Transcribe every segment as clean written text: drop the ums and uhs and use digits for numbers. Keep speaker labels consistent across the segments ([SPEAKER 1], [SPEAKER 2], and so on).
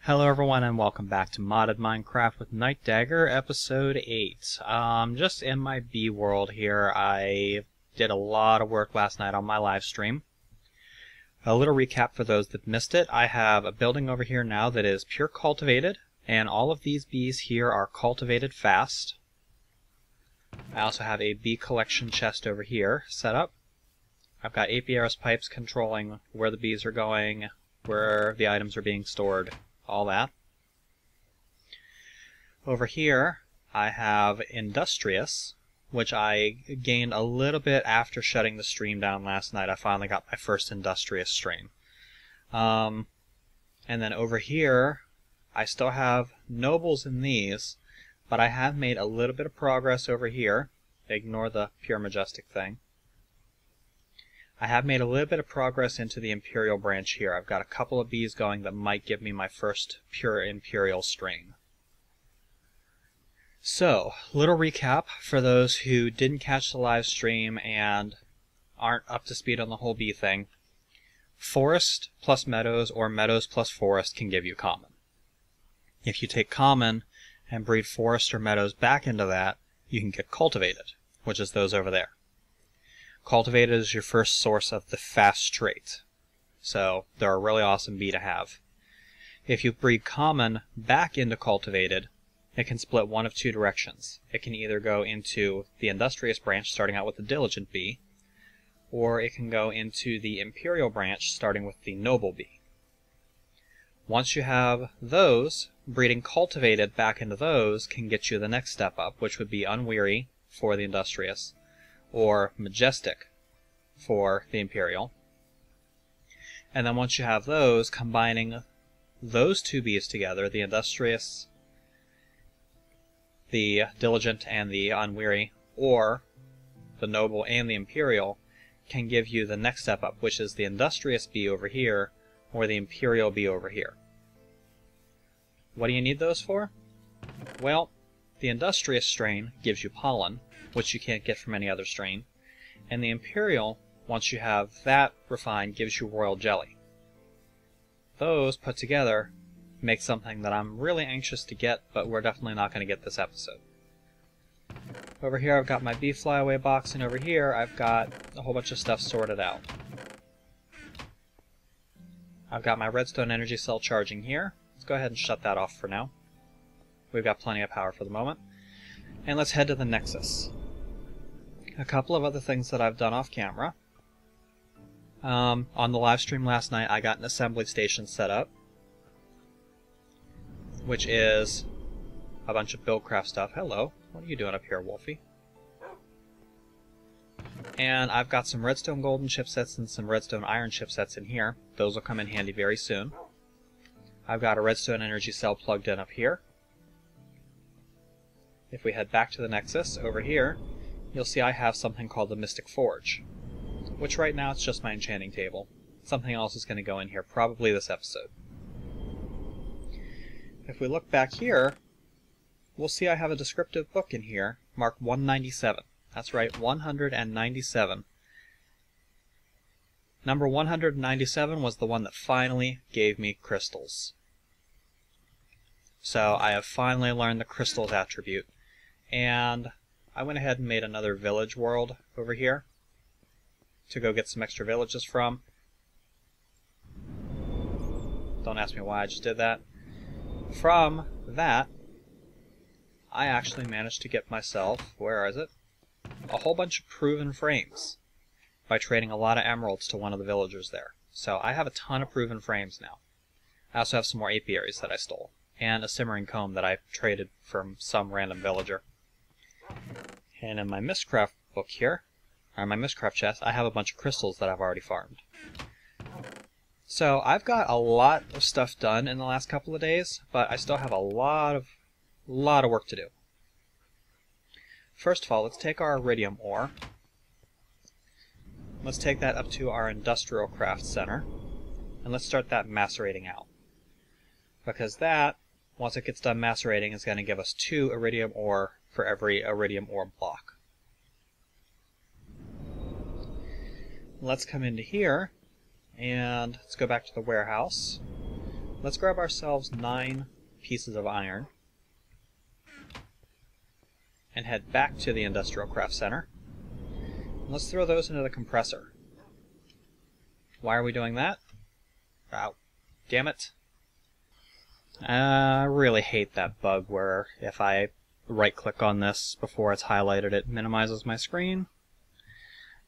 [SPEAKER 1] Hello everyone and welcome back to Modded Minecraft with Nightdagger, episode 8. Just in my B world here, I did a lot of work last night on my live stream. A little recap for those that missed it. I have a building over here now that is pure cultivated, and all of these bees here are cultivated fast. I also have a bee collection chest over here set up. I've got apiarist pipes controlling where the bees are going, where the items are being stored, all that. Over here I have Industrious, which I gained a little bit after shutting the stream down last night. I finally got my first Industrious strain. And then over here I still have Nobles in these, but I have made a little bit of progress over here. Ignore the pure majestic thing. I have made a little bit of progress into the Imperial branch here. I've got a couple of bees going that might give me my first pure Imperial strain. So, little recap for those who didn't catch the live stream and aren't up to speed on the whole bee thing. Forest plus meadows or meadows plus forest can give you common. If you take common and breed forest or meadows back into that, you can get cultivated, which is those over there. Cultivated is your first source of the fast trait, so they're a really awesome bee to have. If you breed common back into cultivated, it can split one of two directions. It can either go into the Industrious branch, starting out with the diligent bee, or it can go into the Imperial branch, starting with the noble bee. Once you have those, breeding cultivated back into those can get you the next step up, which would be unweary for the Industrious, or majestic for the Imperial. And then once you have those, combining those two bees together, the Industrious, the diligent, and the unweary, or the noble and the Imperial, can give you the next step up, which is the Industrious bee over here, or the Imperial bee over here. What do you need those for? Well, the Industrious strain gives you pollen, which you can't get from any other strain, and the Imperial, once you have that refined, gives you royal jelly. Those put together make something that I'm really anxious to get, but we're definitely not going to get this episode. Over here I've got my bee flyaway box, and over here I've got a whole bunch of stuff sorted out. I've got my redstone energy cell charging here. Let's go ahead and shut that off for now. We've got plenty of power for the moment. And let's head to the Nexus. A couple of other things that I've done off camera. On the live stream last night, I got an assembly station set up, which is a bunch of Buildcraft stuff. Hello, what are you doing up here, Wolfie? And I've got some redstone golden chipsets and some redstone iron chipsets in here. Those will come in handy very soon. I've got a redstone energy cell plugged in up here. If we head back to the Nexus, over here, you'll see I have something called the Mystic Forge, which right now it's just my enchanting table. Something else is going to go in here, probably this episode. If we look back here, we'll see I have a descriptive book in here, marked 197. That's right, 197. Number 197 was the one that finally gave me crystals. So I have finally learned the crystals attribute. And I went ahead and made another village world over here to go get some extra villages from. Don't ask me why I just did that. From that, I actually managed to get myself, where is it? A whole bunch of proven frames by trading a lot of emeralds to one of the villagers there. So I have a ton of proven frames now. I also have some more apiaries that I stole, and a simmering comb that I traded from some random villager. And in my Mistcraft book here, or my Mistcraft chest, I have a bunch of crystals that I've already farmed. So I've got a lot of stuff done in the last couple of days, but I still have a lot of work to do. First of all, let's take our iridium ore. Let's take that up to our industrial craft center, and let's start that macerating out. Because that, once it gets done macerating, is going to give us 2 iridium ore for every iridium ore block. Let's come into here, and let's go back to the warehouse. let's grab ourselves 9 pieces of iron and head back to the Industrial Craft Center. And let's throw those into the compressor. Why are we doing that? Ow. Damn it. I really hate that bug where if I right-click on this before it's highlighted, it minimizes my screen.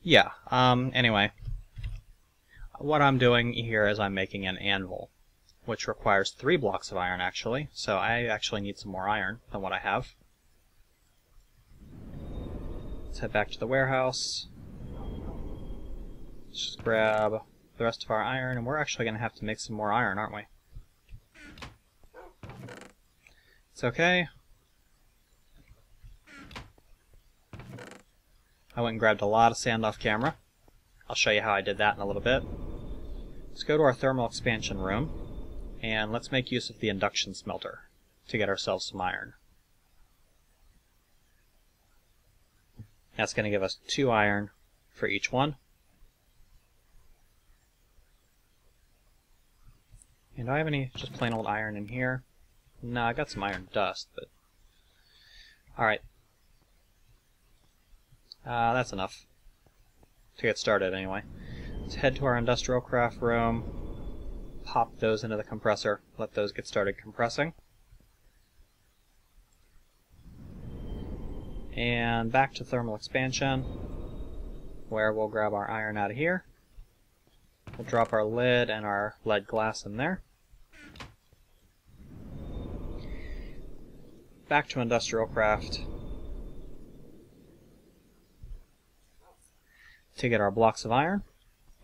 [SPEAKER 1] Yeah, anyway. What I'm doing here is I'm making an anvil, which requires 3 blocks of iron, actually. So I actually need some more iron than what I have. Let's head back to the warehouse. Let's just grab the rest of our iron, and we're actually going to have to make some more iron, aren't we? It's okay. I went and grabbed a lot of sand off camera. I'll show you how I did that in a little bit. Let's go to our thermal expansion room, and let's make use of the induction smelter to get ourselves some iron. That's going to give us 2 iron for each one. And do I have any just plain old iron in here? No, I got some iron dust, but... Alright. That's enough to get started anyway. Let's head to our industrial craft room, pop those into the compressor, let those get started compressing. And back to thermal expansion, where we'll grab our iron out of here. We'll drop our lid and our lead glass in there. Back to industrial craft to get our blocks of iron,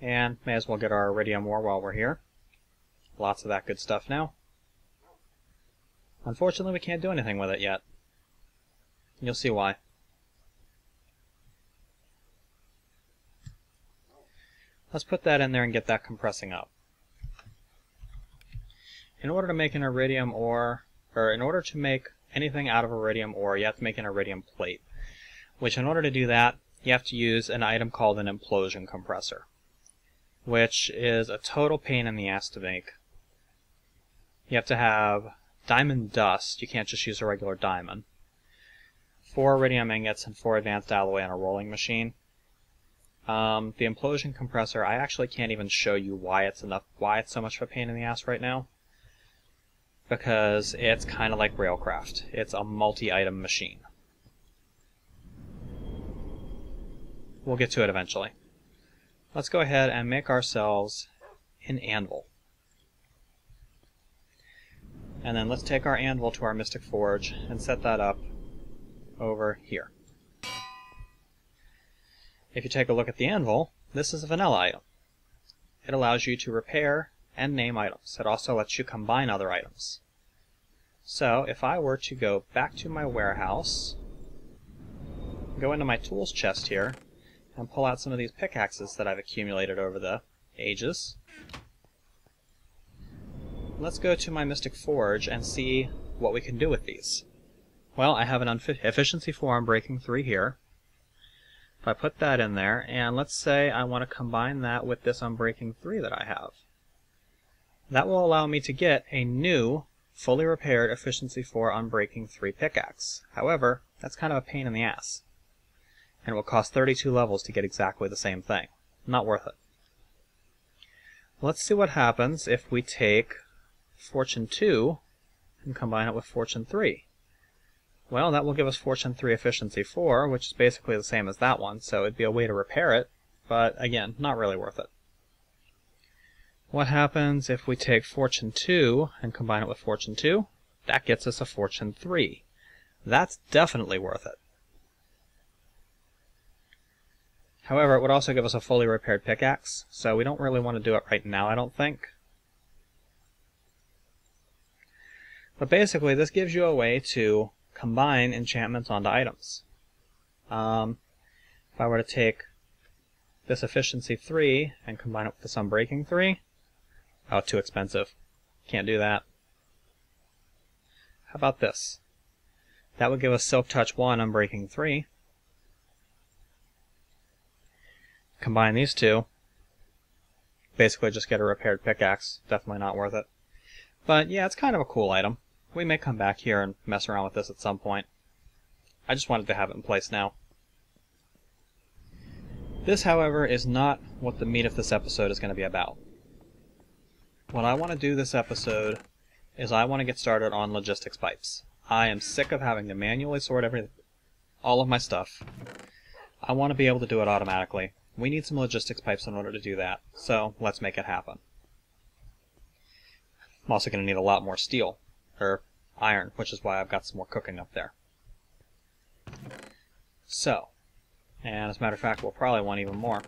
[SPEAKER 1] and may as well get our iridium ore while we're here. Lots of that good stuff now. Unfortunately, we can't do anything with it yet. You'll see why. Let's put that in there and get that compressing up. In order to make an iridium ore, or in order to make anything out of iridium ore, you have to make an iridium plate, which in order to do that, you have to use an item called an implosion compressor, which is a total pain in the ass to make. You have to have diamond dust. You can't just use a regular diamond. 4 iridium ingots and 4 advanced alloy on a rolling machine. The implosion compressor, I actually can't even show you why it's so much of a pain in the ass right now, because it's kind of like Railcraft. It's a multi-item machine. We'll get to it eventually. Let's go ahead and make ourselves an anvil. And then let's take our anvil to our Mystic Forge and set that up over here. If you take a look at the anvil, this is a vanilla item. It allows you to repair and name items. It also lets you combine other items. So if I were to go back to my warehouse, go into my tools chest here, and pull out some of these pickaxes that I've accumulated over the ages. Let's go to my Mystic Forge and see what we can do with these. Well, I have an efficiency 4 on breaking 3 here. If I put that in there, and let's say I want to combine that with this unbreaking 3 that I have, that will allow me to get a new, fully repaired efficiency 4 unbreaking 3 pickaxe. However, that's kind of a pain in the ass, and it will cost 32 levels to get exactly the same thing. Not worth it. Let's see what happens if we take Fortune 2 and combine it with Fortune 3. Well, that will give us Fortune 3 Efficiency 4, which is basically the same as that one, so it'd be a way to repair it, but again, not really worth it. What happens if we take Fortune 2 and combine it with Fortune 2? That gets us a Fortune 3. That's definitely worth it. However, it would also give us a fully repaired pickaxe, so we don't really want to do it right now, I don't think. But basically, this gives you a way to combine enchantments onto items. If I were to take this Efficiency 3 and combine it with this Unbreaking 3, oh, too expensive. Can't do that. How about this? That would give us Silk Touch 1 Unbreaking 3. Combine these two. Basically just get a repaired pickaxe. Definitely not worth it. But yeah, it's kind of a cool item. We may come back here and mess around with this at some point. I just wanted to have it in place now. This, however, is not what the meat of this episode is going to be about. What I want to do this episode is I want to get started on logistics pipes. I am sick of having to manually sort all of my stuff. I want to be able to do it automatically. We need some logistics pipes in order to do that, so let's make it happen. I'm also going to need a lot more steel, or iron, which is why I've got some more cooking up there. So, and as a matter of fact, we'll probably want even more.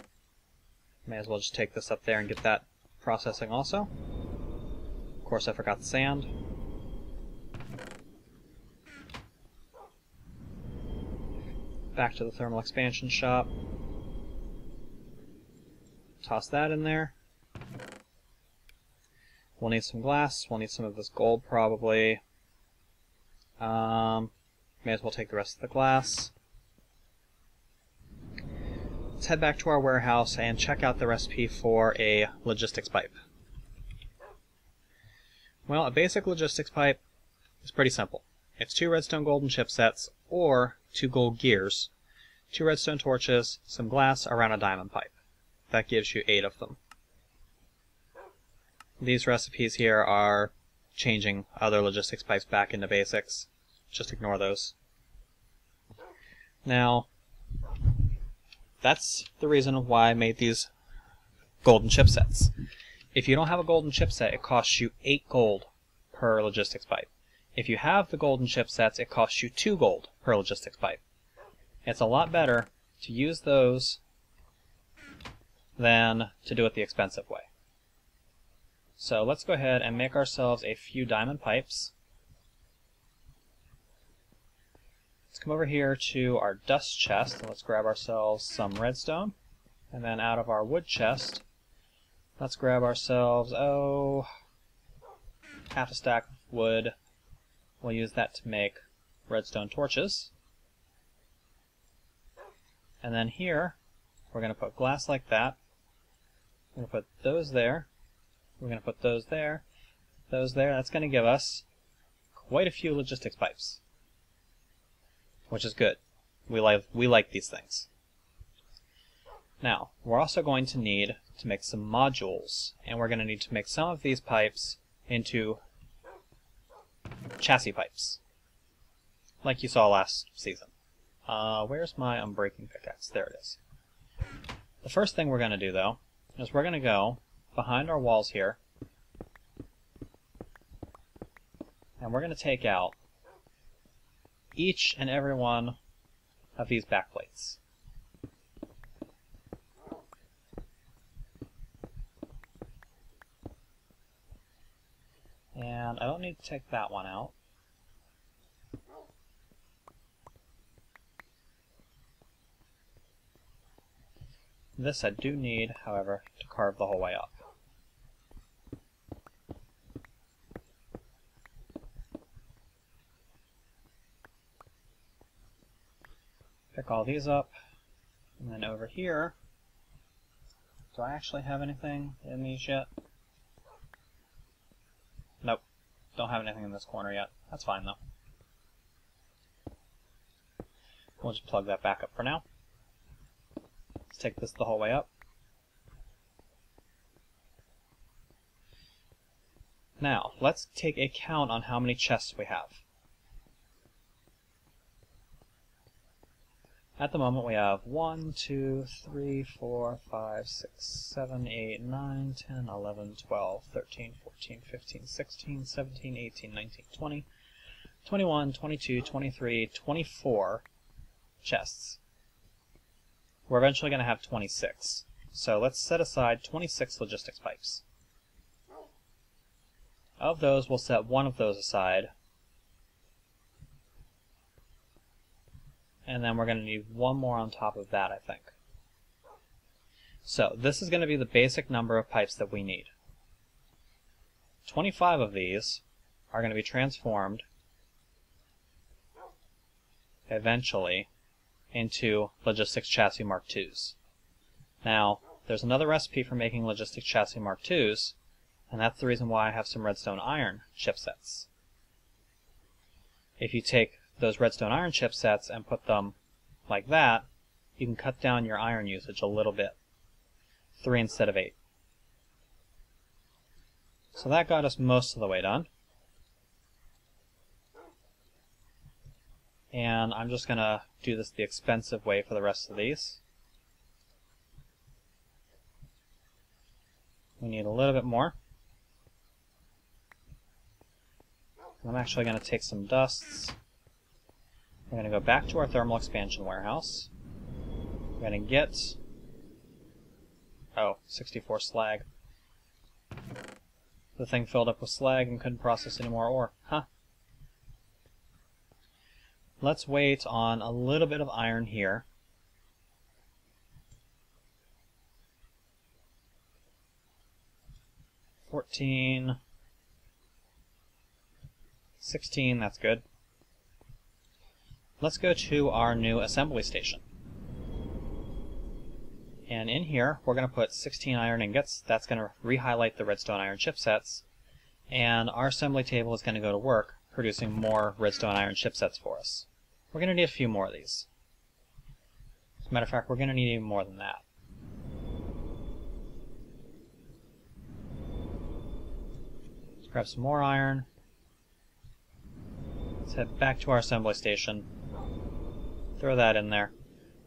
[SPEAKER 1] May as well just take this up there and get that processing also. Of course, I forgot the sand. Back to the thermal expansion shop. Toss that in there. We'll need some glass. We'll need some of this gold probably. May as well take the rest of the glass. Let's head back to our warehouse and check out the recipe for a logistics pipe. Well, a basic logistics pipe is pretty simple. It's 2 redstone golden chipsets, or 2 gold gears, 2 redstone torches, some glass around a diamond pipe. That gives you 8 of them. These recipes here are changing other logistics pipes back into basics. Just ignore those. Now, that's the reason why I made these golden chipsets. If you don't have a golden chipset, it costs you 8 gold per logistics pipe. If you have the golden chipsets, it costs you 2 gold per logistics pipe. It's a lot better to use those than to do it the expensive way. So let's go ahead and make ourselves a few diamond pipes. Let's come over here to our dust chest and let's grab ourselves some redstone. And then out of our wood chest, let's grab ourselves, half a stack of wood. We'll use that to make redstone torches. And then here, we're going to put glass like that. We're going to put those there. We're going to put those there. Those there. That's going to give us quite a few logistics pipes, which is good. We like these things. Now, we're also going to need to make some modules, and we're going to need to make some of these pipes into chassis pipes, like you saw last season. Where's my unbreaking pickaxe? There it is. The first thing we're going to do, though, is we're going to go behind our walls here, and we're going to take out each and every one of these backplates. And I don't need to take that one out. This I do need, however, to carve the whole way up. Pick all these up, and then over here, do I actually have anything in these yet? Nope, don't have anything in this corner yet. That's fine though. We'll just plug that back up for now. Let's take this the whole way up. Now, let's take a count on how many chests we have. At the moment we have 1, 2, 3, 4, 5, 6, 7, 8, 9, 10, 11, 12, 13, 14, 15, 16, 17, 18, 19, 20, 21, 22, 23, 24 chests. We're eventually going to have 26. So let's set aside 26 logistics pipes. Of those, we'll set one of those aside. And then we're going to need one more on top of that, I think. So this is going to be the basic number of pipes that we need. 25 of these are going to be transformed eventually into Logistics Chassis Mark IIs. Now, there's another recipe for making Logistics Chassis Mark IIs, And that's the reason why I have some redstone iron chipsets. If you take those redstone iron chipsets and put them like that, you can cut down your iron usage a little bit. 3 instead of 8. So that got us most of the way done. And I'm just going to do this the expensive way for the rest of these. We need a little bit more. I'm actually going to take some dusts. We're going to go back to our thermal expansion warehouse. We're going to get 64 slag. The thing filled up with slag and couldn't process any more ore. Huh. Let's wait on a little bit of iron here. $14, $16, that's good. Let's go to our new assembly station. And in here, we're going to put 16 iron ingots. That's going to re-highlight the redstone iron chipsets. And our assembly table is going to go to work producing more redstone iron chipsets for us. We're going to need a few more of these. As a matter of fact, we're going to need even more than that. Let's grab some more iron. Let's head back to our assembly station. Throw that in there.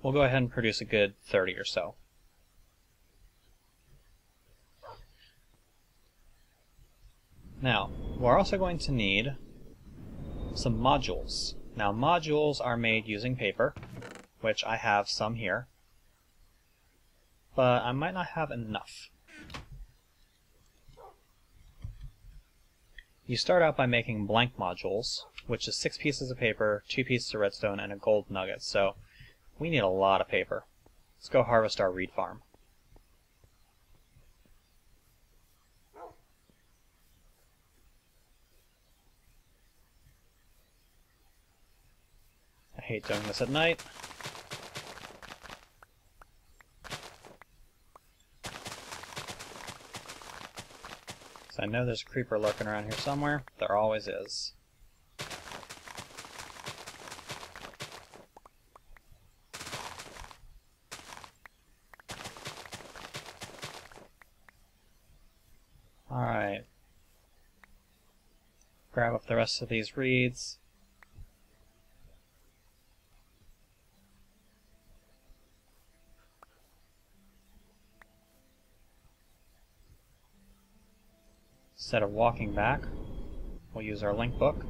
[SPEAKER 1] We'll go ahead and produce a good 30 or so. Now, we're also going to need some modules. Now, modules are made using paper, which I have some here, but I might not have enough. You start out by making blank modules, which is 6 pieces of paper, 2 pieces of redstone, and a gold nugget, so we need a lot of paper. Let's go harvest our reed farm. I hate doing this at night. So I know there's a creeper lurking around here somewhere. There always is. Alright. Grab up the rest of these reeds. Instead of walking back, we'll use our link book.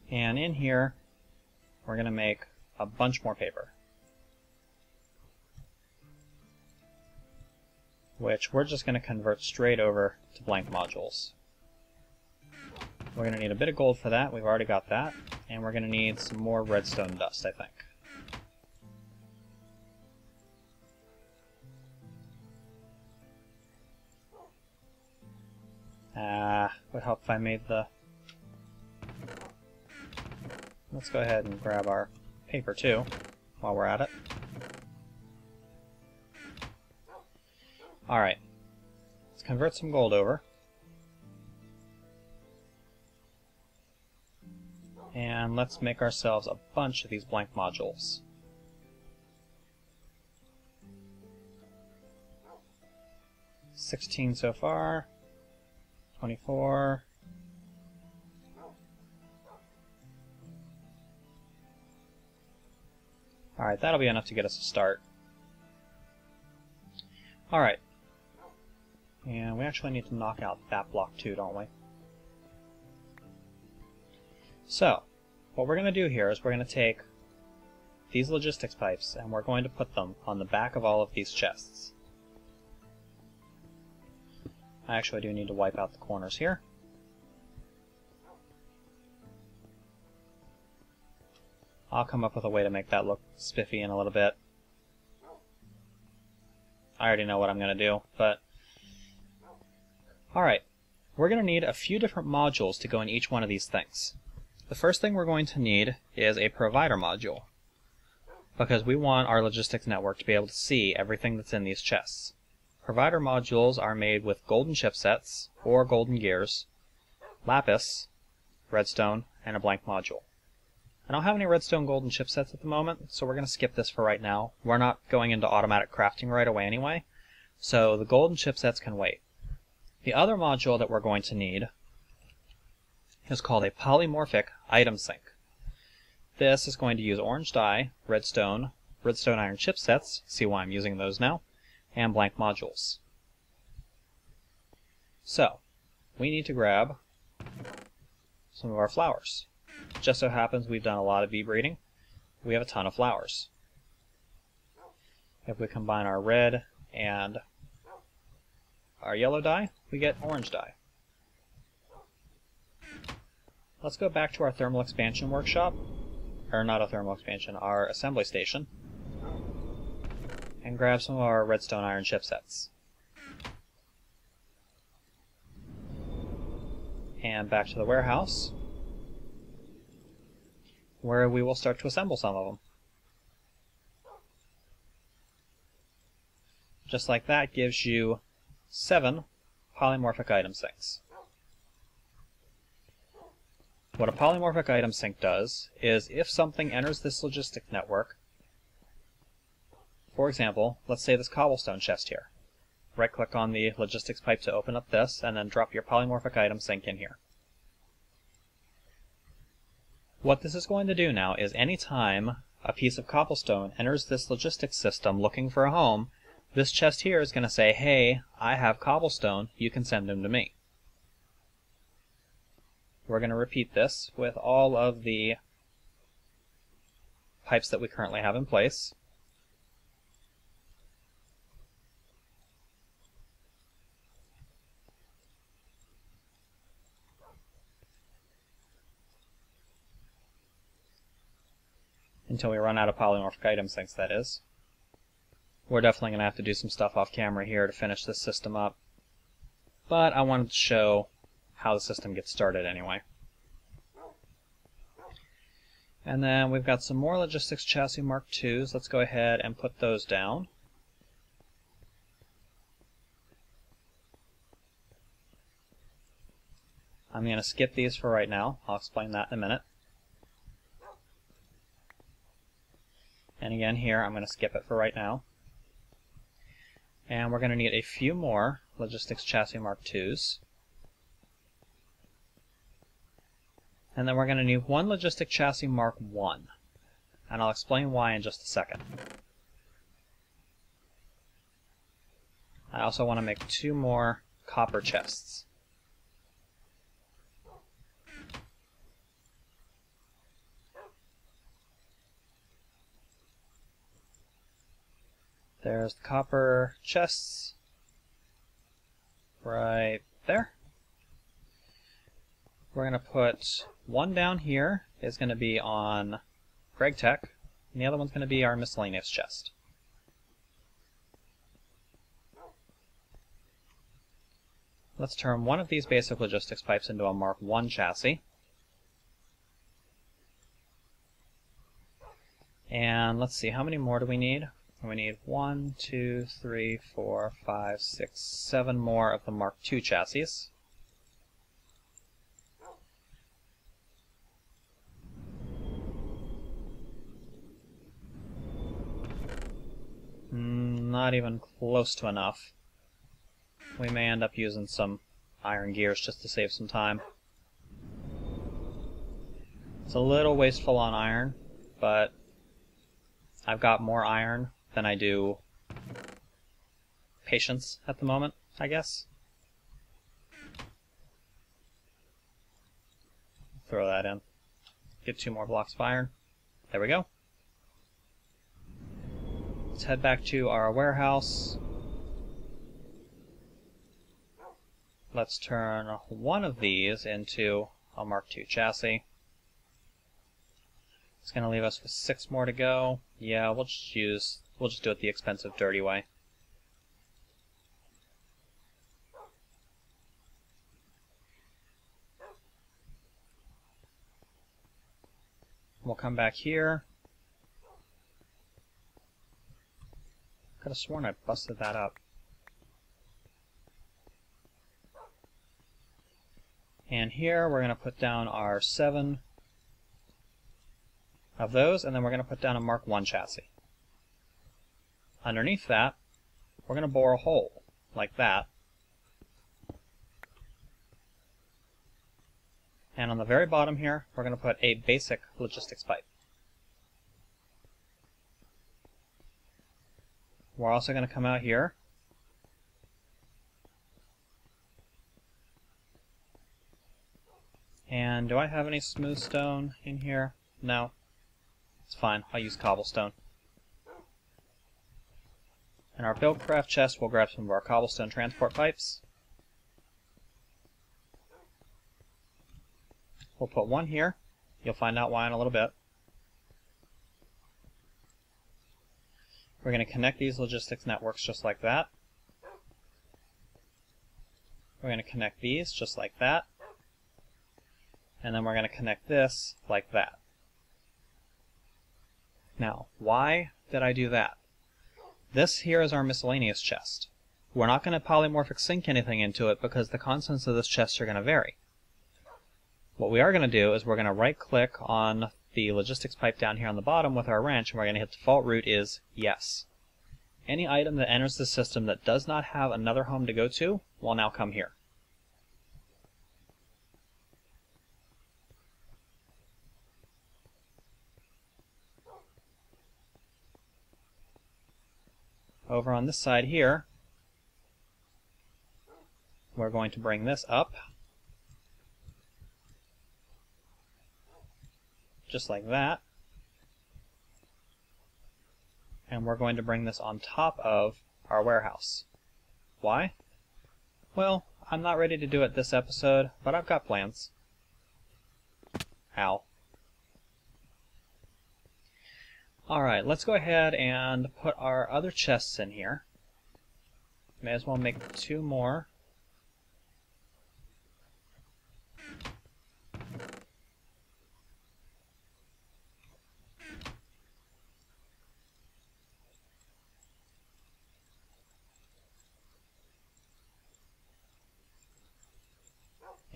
[SPEAKER 1] And in here, we're going to make a bunch more paper, which we're just going to convert straight over to blank modules. We're going to need a bit of gold for that. We've already got that. And we're going to need some more redstone dust, I think. Would help if I made the... Let's go ahead and grab our paper too, while we're at it. Alright, let's convert some gold over. And let's make ourselves a bunch of these blank modules. $16 so far. 24. Alright, that'll be enough to get us a start. Alright. And we actually need to knock out that block too, don't we? So, what we're going to do here is we're going to take these logistics pipes and we're going to put them on the back of all of these chests. I actually do need to wipe out the corners here. I'll come up with a way to make that look spiffy in a little bit. I already know what I'm going to do, but... Alright, we're going to need a few different modules to go in each one of these things. The first thing we're going to need is a provider module, because we want our logistics network to be able to see everything that's in these chests. Provider modules are made with golden chipsets or golden gears, lapis, redstone, and a blank module. I don't have any redstone golden chipsets at the moment, so we're going to skip this for right now. We're not going into automatic crafting right away anyway, so the golden chipsets can wait. The other module that we're going to need is called a polymorphic item sink. This is going to use orange dye, redstone iron chipsets, see why I'm using those now, and blank modules. So, we need to grab some of our flowers. Just so happens we've done a lot of bee breeding. We have a ton of flowers. If we combine our red and our yellow dye, we get orange dye. Let's go back to our thermal expansion workshop, or not a thermal expansion, our assembly station, and grab some of our redstone iron chipsets. And back to the warehouse, where we will start to assemble some of them. Just like that gives you 7 polymorphic item sinks. What a polymorphic item sink does is if something enters this logistic network, for example, let's say this cobblestone chest here. Right click on the logistics pipe to open up this, and then drop your polymorphic item sink in here. What this is going to do now is anytime a piece of cobblestone enters this logistics system looking for a home, this chest here is going to say, hey, I have cobblestone, you can send them to me. We're going to repeat this with all of the pipes that we currently have in place. Until we run out of polymorphic item sinks, that is. We're definitely going to have to do some stuff off camera here to finish this system up, but I wanted to show how the system gets started anyway. And then we've got some more logistics chassis Mark IIs. Let's go ahead and put those down. I'm going to skip these for right now. I'll explain that in a minute. And again here, I'm going to skip it for right now. And we're going to need a few more logistics chassis Mark IIs. And then we're going to need one logistic chassis Mark I. And I'll explain why in just a second. I also want to make 2 more copper chests. There's the copper chests right there. We're going to put one down here, is going to be on Greg Tech, and the other one's going to be our miscellaneous chest. Let's turn one of these basic logistics pipes into a Mark I chassis. And let's see, how many more do we need? We need 1, 2, 3, 4, 5, 6, 7 more of the Mark II chassis. Not even close to enough. We may end up using some iron gears just to save some time. It's a little wasteful on iron, but I've got more iron than I do patience at the moment, I guess. Throw that in. Get 2 more blocks of iron. There we go. Let's head back to our warehouse. Let's turn one of these into a Mark II chassis. It's going to leave us with 6 more to go. Yeah, we'll just do it the expensive, dirty way. We'll come back here. Could have sworn I busted that up. And here we're going to put down our 7 of those, and then we're going to put down a Mark 1 chassis. Underneath that, we're going to bore a hole, like that. And on the very bottom here, we're going to put a basic logistics pipe. We're also going to come out here and do I have any smooth stone in here? No. It's fine. I'll use cobblestone. In our buildcraft chest, we'll grab some of our cobblestone transport pipes. We'll put one here. You'll find out why in a little bit. We're going to connect these logistics networks just like that. We're going to connect these just like that. And then we're going to connect this like that. Now, why did I do that? This here is our miscellaneous chest. We're not going to polymorphic sync anything into it because the contents of this chest are going to vary. What we are going to do is we're going to right-click on the logistics pipe down here on the bottom with our wrench, and we're going to hit default route is yes. Any item that enters the system that does not have another home to go to will now come here. Over on this side here, we're going to bring this up, just like that, and we're going to bring this on top of our warehouse. Why? Well, I'm not ready to do it this episode, but I've got plans. Ow. Alright, let's go ahead and put our other chests in here. May as well make 2 more.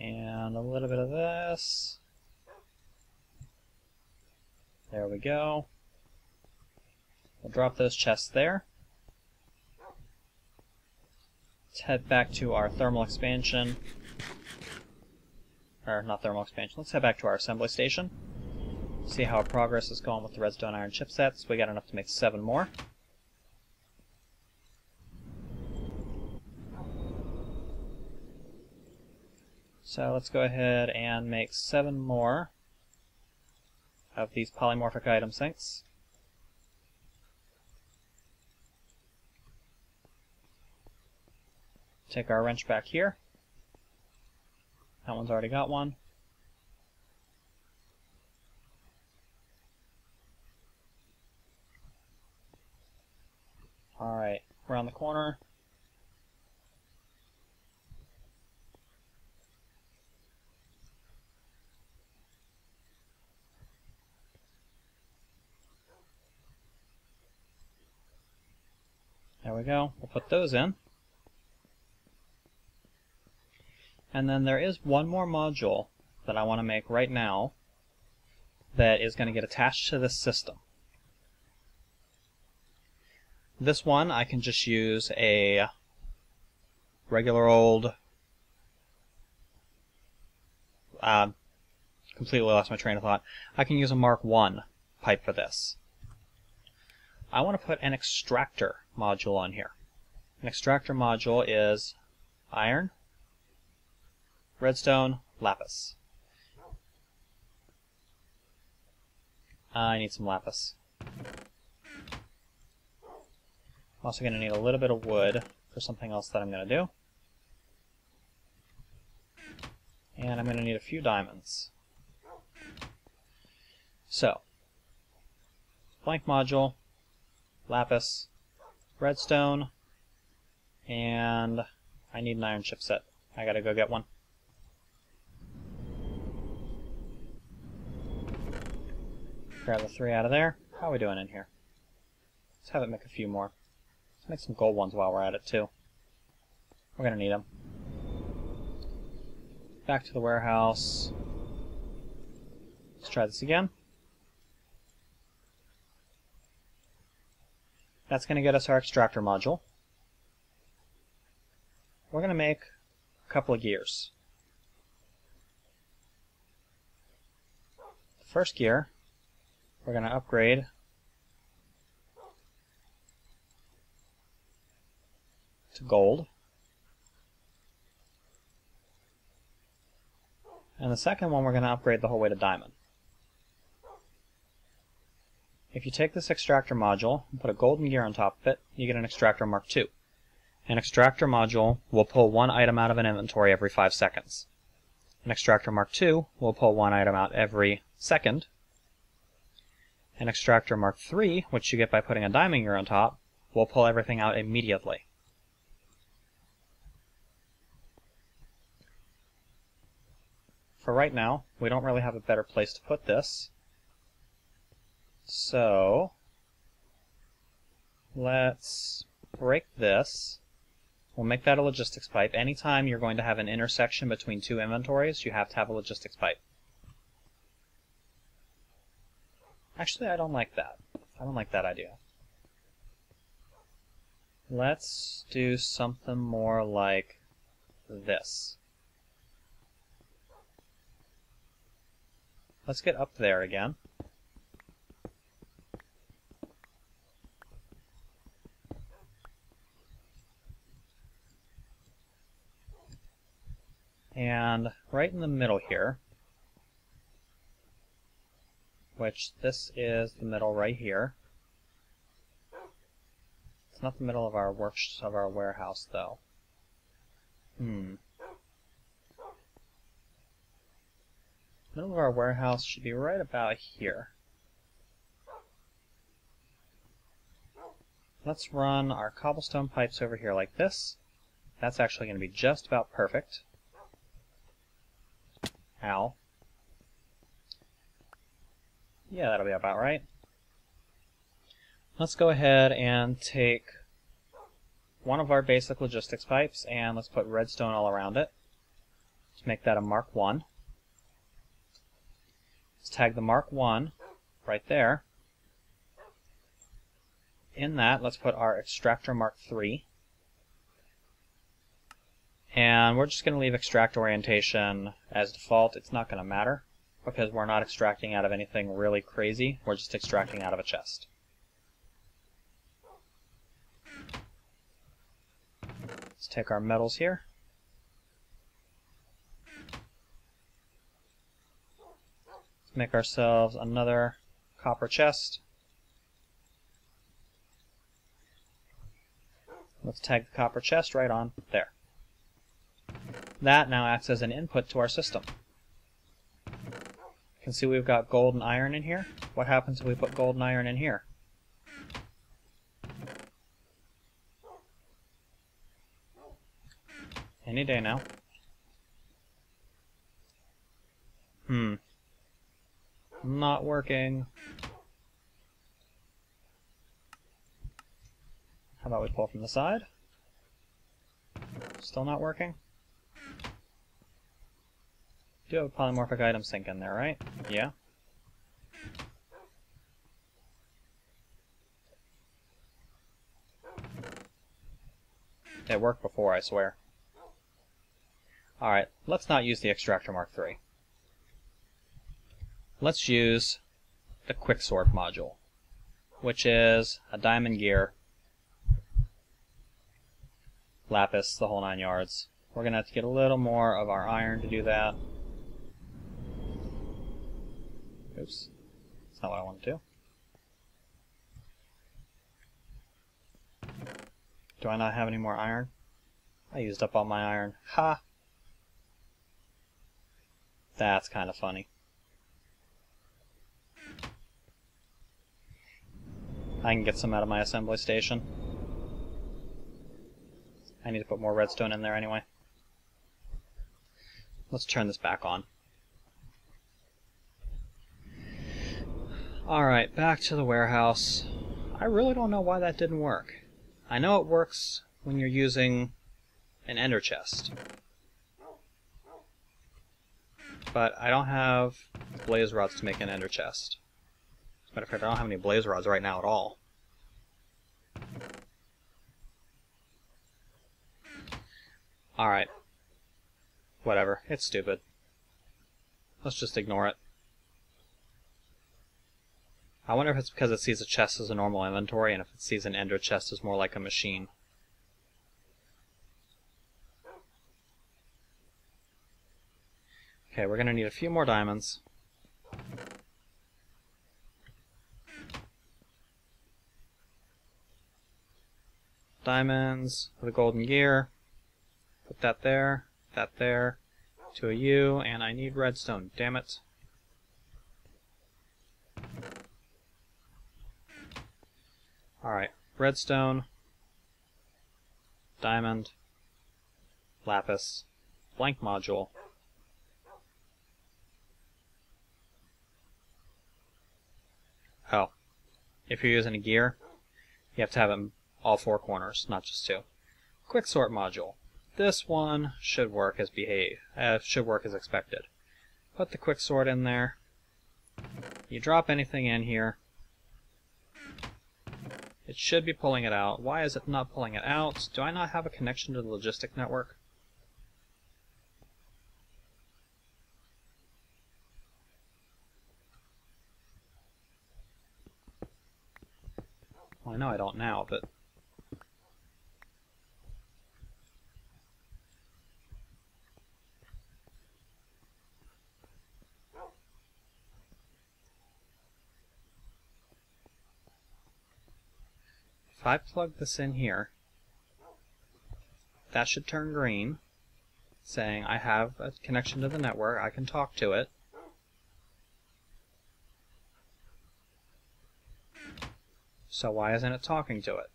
[SPEAKER 1] And a little bit of this. There we go. We'll drop those chests there. Let's head back to our thermal expansion. Or, not thermal expansion. Let's head back to our assembly station. See how our progress is going with the redstone iron chipsets. We got enough to make 7 more. So let's go ahead and make 7 more of these polymorphic item sinks. Take our wrench back here. That one's already got one. Alright, around the corner. There we go. We'll put those in. And then there is one more module that I want to make right now that is going to get attached to this system. This one I can just use a regular old completely lost my train of thought. I can use a Mark 1 pipe for this. I want to put an extractor module on here. An extractor module is iron, redstone, lapis. I need some lapis. I'm also going to need a little bit of wood for something else that I'm going to do. And I'm going to need a few diamonds. So, blank module, lapis, redstone, and I need an iron chipset. I gotta go get one. Grab the 3 out of there. How are we doing in here? Let's have it make a few more. Let's make some gold ones while we're at it too. We're gonna need them. Back to the warehouse. Let's try this again. That's going to get us our extractor module. We're going to make a couple of gears. The first gear, we're going to upgrade to gold. And the second one, we're going to upgrade the whole way to diamond. If you take this extractor module and put a golden gear on top of it, you get an extractor Mark II. An extractor module will pull one item out of an inventory every 5 seconds. An extractor Mark II will pull one item out every second. An extractor Mark III, which you get by putting a diamond gear on top, will pull everything out immediately. For right now, we don't really have a better place to put this. So, let's break this. We'll make that a logistics pipe. Anytime you're going to have an intersection between two inventories, you have to have a logistics pipe. Actually, I don't like that. I don't like that idea. Let's do something more like this. Let's get up there again. And right in the middle here, which this is the middle right here. It's not the middle of our warehouse though. Middle of our warehouse should be right about here. Let's run our cobblestone pipes over here like this. That's actually going to be just about perfect. Ow. Yeah, that'll be about right. Let's go ahead and take one of our basic logistics pipes and let's put redstone all around it. Let's make that a Mark I. Let's tag the Mark I right there. In that, let's put our extractor Mark III. And we're just going to leave extract orientation as default. It's not going to matter because we're not extracting out of anything really crazy. We're just extracting out of a chest. Let's take our metals here. Let's make ourselves another copper chest. Let's tag the copper chest right on there. That now acts as an input to our system. You can see we've got gold and iron in here. What happens if we put gold and iron in here? Any day now. Not working. How about we pull from the side? Still not working? Do have a polymorphic item sink in there, right? Yeah. It worked before, I swear. Alright, let's not use the extractor Mark III. Let's use the quicksort module, which is a diamond gear, lapis, the whole 9 yards. We're going to have to get a little more of our iron to do that. Oops, that's not what I want to do. Do I not have any more iron? I used up all my iron. Ha! That's kind of funny. I can get some out of my assembly station. I need to put more redstone in there anyway. Let's turn this back on. Alright, back to the warehouse. I really don't know why that didn't work. I know it works when you're using an ender chest. but I don't have blaze rods to make an ender chest. As a matter of fact, I don't have any blaze rods right now at all. Alright. Whatever. It's stupid. Let's just ignore it. I wonder if it's because it sees a chest as a normal inventory, and if it sees an ender chest as more like a machine. Okay, we're going to need a few more diamonds. Diamonds with a golden gear. Put that there, to a U, and I need redstone, damn it. Alright, redstone, diamond, lapis, blank module. Oh, if you're using a gear, you have to have it in all four corners, not just two. Quick sort module. This one should work as expected. Put the quick sort in there. You drop anything in here. It should be pulling it out. Why is it not pulling it out? Do I not have a connection to the logistic network? Well, I know I don't now, but... if I plug this in here, that should turn green, saying I have a connection to the network, I can talk to it. So why isn't it talking to it?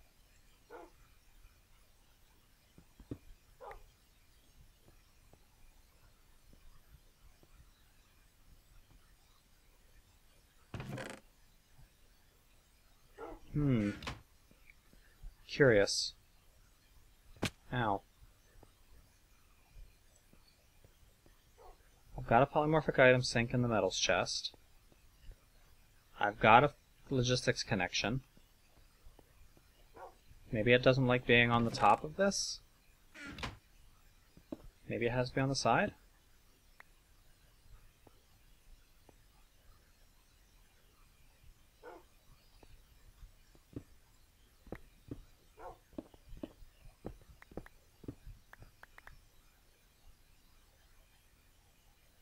[SPEAKER 1] Curious. Ow. I've got a polymorphic item sink in the metals chest. I've got a logistics connection. Maybe it doesn't like being on the top of this? Maybe it has to be on the side?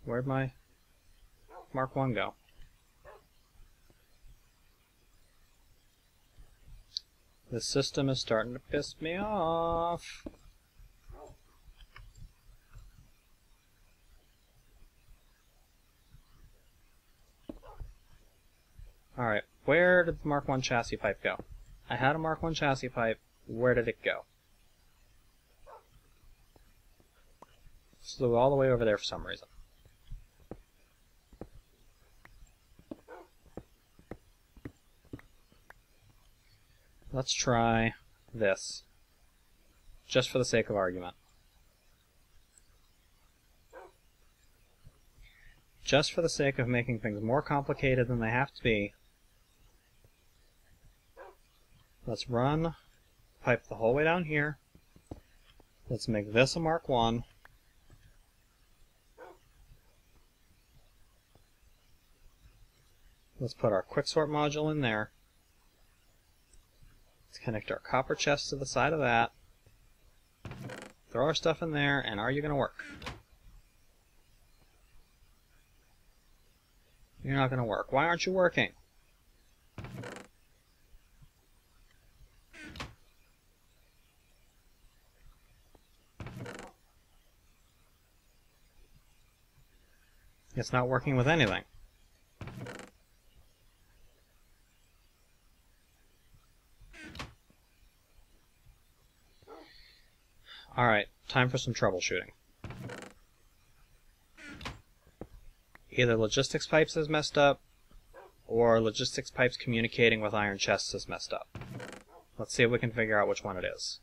[SPEAKER 1] Where'd my Mark 1 go? This system is starting to piss me off. Alright, where did the Mark 1 chassis pipe go? I had a Mark 1 chassis pipe. Where did it go? Flew all the way over there for some reason. Let's try this, just for the sake of argument. Just for the sake of making things more complicated than they have to be, let's run pipe the whole way down here. Let's make this a Mark 1. Let's put our quicksort module in there. Let's connect our copper chest to the side of that. Throw our stuff in there, and are you going to work? You're not going to work. Why aren't you working? It's not working with anything. Alright, time for some troubleshooting. Either logistics pipes is messed up, or logistics pipes communicating with iron chests is messed up. Let's see if we can figure out which one it is.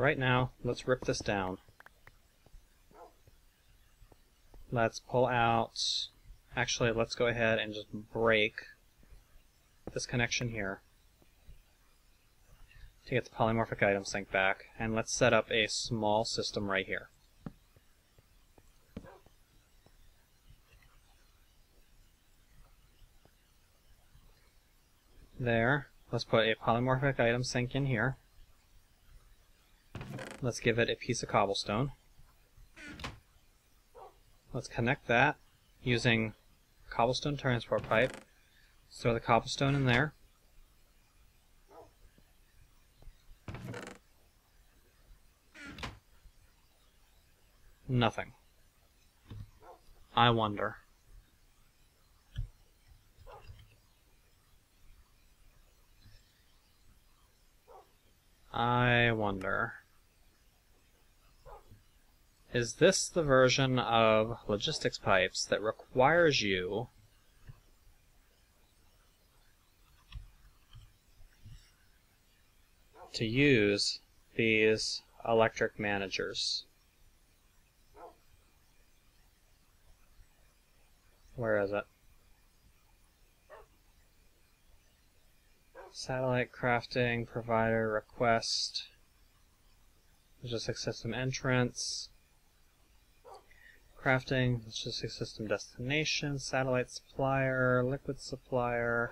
[SPEAKER 1] For right now, let's rip this down. Let's pull out... Actually, let's go ahead and just break this connection here to get the polymorphic item sync back, and let's set up a small system right here. There. Let's put a polymorphic item sync in here. Let's give it a piece of cobblestone. Let's connect that using cobblestone transport pipe. Throw the cobblestone in there. Nothing. I wonder. Is this the version of logistics pipes that requires you to use these electric managers? Where is it? Satellite crafting, provider, request, logistics system entrance, crafting, logistics system destination, satellite supplier, liquid supplier.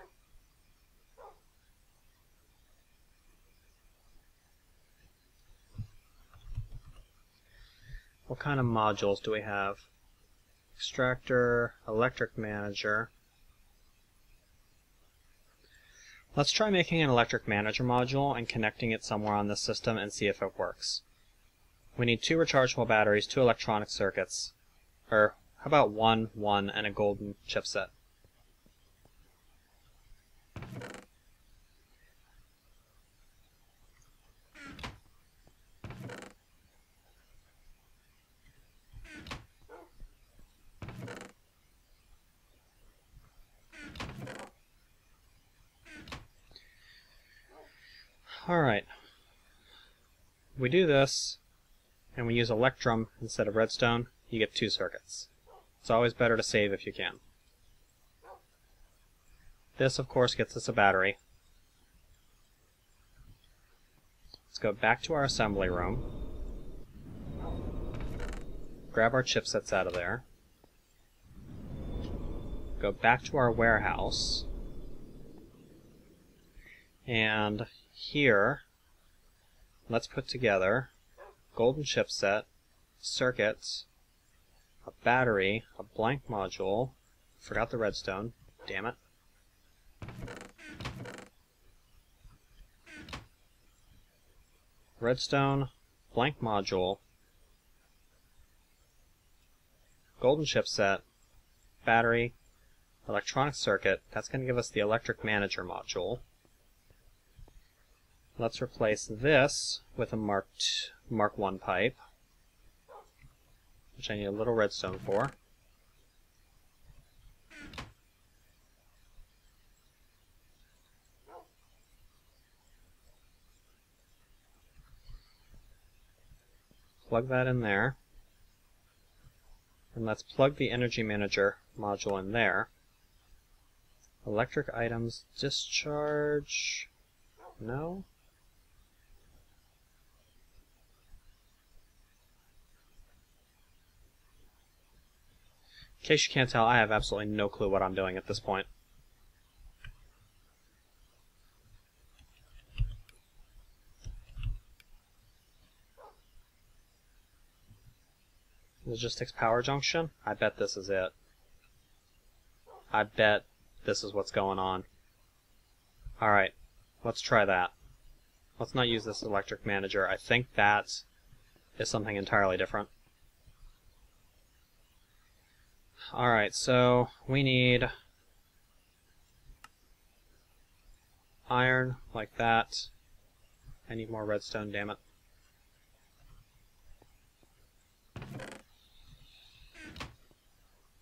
[SPEAKER 1] What kind of modules do we have? Extractor, electric manager. Let's try making an electric manager module and connecting it somewhere on this system and see if it works. We need 2 rechargeable batteries, 2 electronic circuits, or how about 1, and a golden chipset. Alright, we do this, and we use electrum instead of redstone, you get 2 circuits. It's always better to save if you can. This, of course, gets us a battery. Let's go back to our assembly room, grab our chipsets out of there, go back to our warehouse, and here, let's put together golden chipset, circuits, a battery, a blank module, forgot the redstone, damn it. Redstone, blank module, golden chipset, battery, electronic circuit. That's going to give us the electric manager module. Let's replace this with a Mark 1 pipe, which I need a little redstone for. Plug that in there. And let's plug the energy manager module in there. Electric items discharge. No? In case you can't tell, I have absolutely no clue what I'm doing at this point. Logistics power junction? I bet this is it. I bet this is what's going on. Alright, let's try that. Let's not use this electric manager. I think that is something entirely different. Alright, so we need iron like that. I need more redstone, damn it.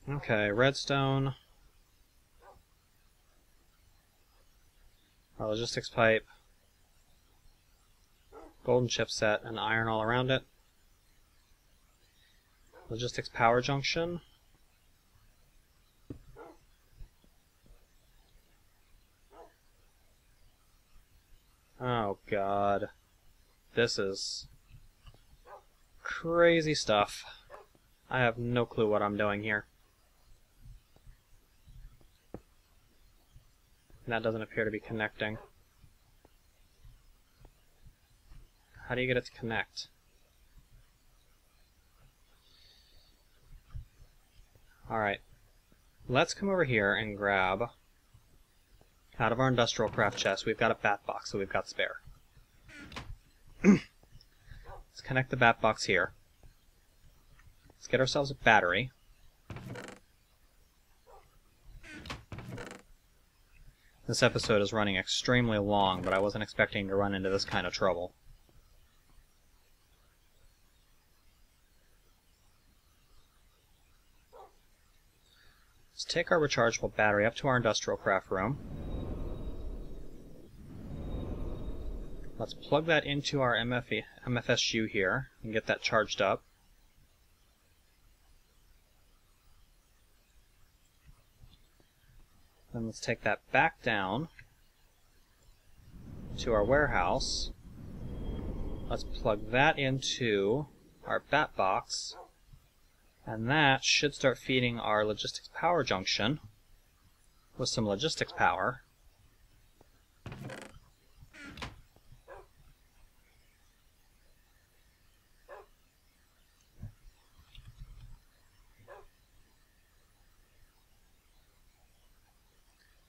[SPEAKER 1] Okay, redstone. Our logistics pipe. Golden chipset and iron all around it. Logistics power junction. Oh god. This is crazy stuff. I have no clue what I'm doing here. And that doesn't appear to be connecting. How do you get it to connect? Alright. Let's come over here and grab, out of our industrial craft chest, we've got a bat box, so we've got spare. Let's connect the bat box here. Let's get ourselves a battery. This episode is running extremely long, but I wasn't expecting to run into this kind of trouble. Let's take our rechargeable battery up to our industrial craft room. Let's plug that into our MFSU here and get that charged up. Then let's take that back down to our warehouse. Let's plug that into our bat box, and that should start feeding our logistics power junction with some logistics power.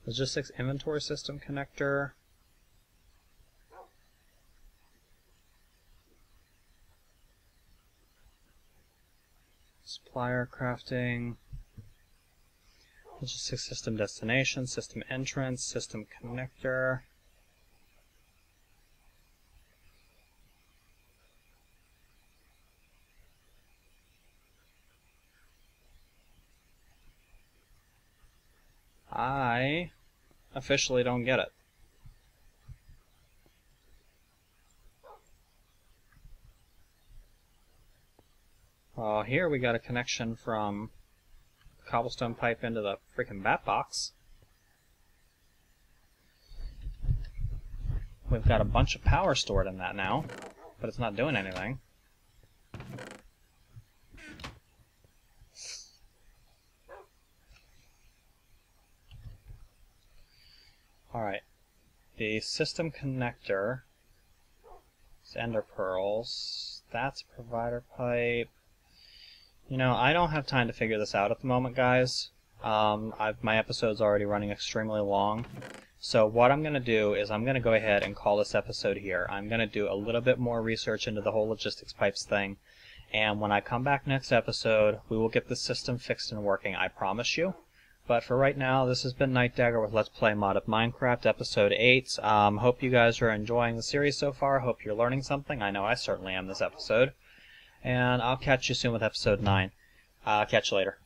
[SPEAKER 1] Logistics inventory system connector. Supplier crafting. Logistics system destination, system entrance, system connector. I officially don't get it. Well, here we got a connection from the cobblestone pipe into the freaking bat box. We've got a bunch of power stored in that now, but it's not doing anything. Alright, the system connector is ender pearls, that's provider pipe. You know, I don't have time to figure this out at the moment, guys. My episode's already running extremely long. So what I'm going to do is I'm going to go ahead and call this episode here. I'm going to do a little bit more research into the whole logistics pipes thing. And when I come back next episode, we will get the system fixed and working, I promise you. But for right now, this has been Nightdagger with Let's Play Mod of Minecraft, Episode 8. Hope you guys are enjoying the series so far. Hope you're learning something. I know I certainly am this episode. And I'll catch you soon with Episode 9. Catch you later.